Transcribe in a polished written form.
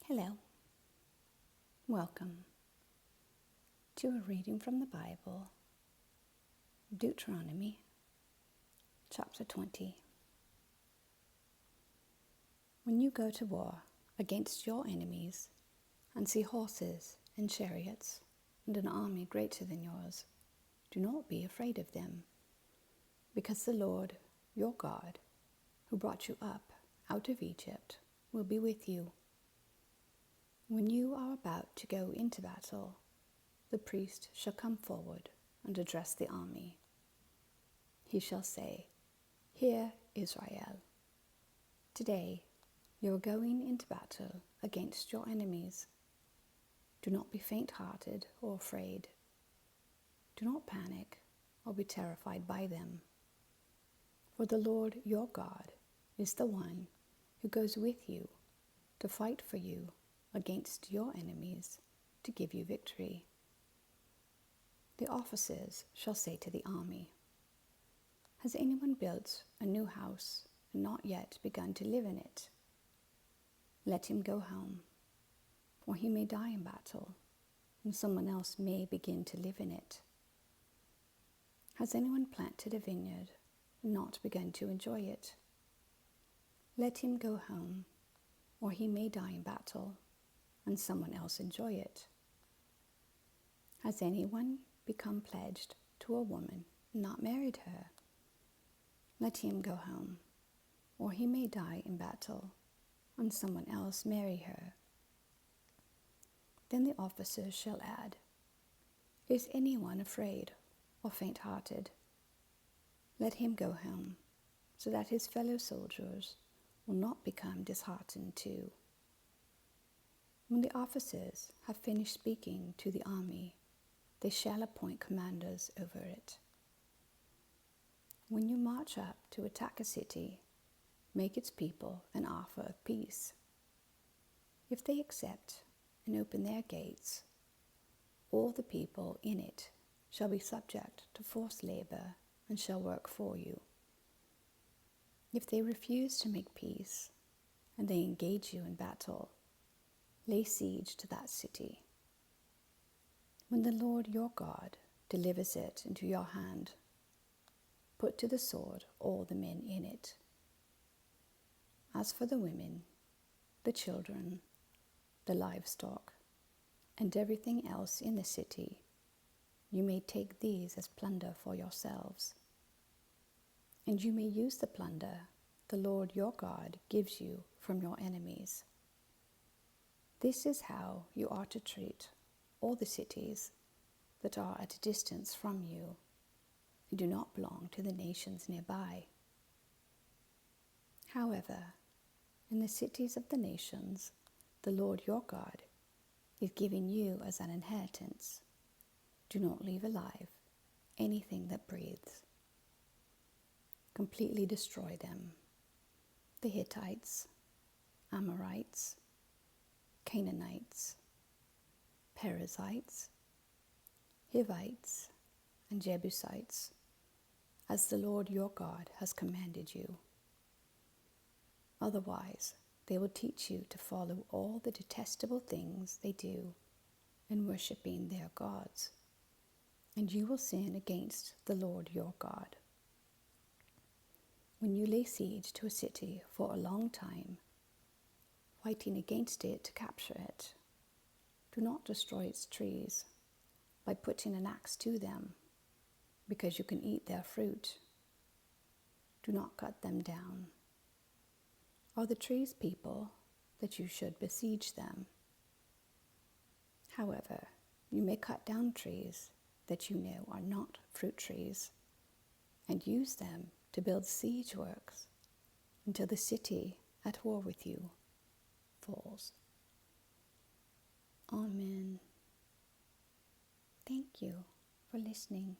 Hello, welcome to a reading from the Bible, Deuteronomy Chapter 20. When you go to war against your enemies and see horses and chariots and an army greater than yours, do not be afraid of them, because the Lord your God, who brought you up out of Egypt, will be with you. When you are about to go into battle, the priest shall come forward and address the army. He shall say, "Hear, Israel, today you are going into battle against your enemies. Do not be faint-hearted or afraid. Do not panic or be terrified by them. For the Lord your God is the one who goes with you to fight for you against your enemies to give you victory." The officers shall say to the army, "Has anyone built a new house and not yet begun to live in it? Let him go home, or he may die in battle, and someone else may begin to live in it. Has anyone planted a vineyard and not begun to enjoy it? Let him go home, or he may die in battle, and someone else enjoy it. Has anyone become pledged to a woman and not married her? Let him go home, or he may die in battle, and someone else marry her." Then the officers shall add, "Is anyone afraid or faint-hearted? Let him go home, so that his fellow soldiers will not become disheartened too." When the officers have finished speaking to the army, they shall appoint commanders over it. When you march up to attack a city, make its people an offer of peace. If they accept and open their gates, all the people in it shall be subject to forced labor and shall work for you. If they refuse to make peace and they engage you in battle, lay siege to that city. When the Lord your God delivers it into your hand, put to the sword all the men in it. As for the women, the children, the livestock, and everything else in the city, you may take these as plunder for yourselves. And you may use the plunder the Lord your God gives you from your enemies. This is how you are to treat all the cities that are at a distance from you and do not belong to the nations nearby. However, in the cities of the nations the Lord your God is giving you as an inheritance, do not leave alive anything that breathes. Completely destroy them: the Hittites, Amorites, Canaanites, Perizzites, Hivites, and Jebusites, as the Lord your God has commanded you. Otherwise, they will teach you to follow all the detestable things they do in worshiping their gods, and you will sin against the Lord your God. When you lay siege to a city for a long time, fighting against it to capture it, do not destroy its trees by putting an axe to them, because you can eat their fruit. Do not cut them down. Are the trees people that you should besiege them? However, you may cut down trees that you know are not fruit trees, and use them to build siege works until the city at war with you falls. Amen. Thank you for listening.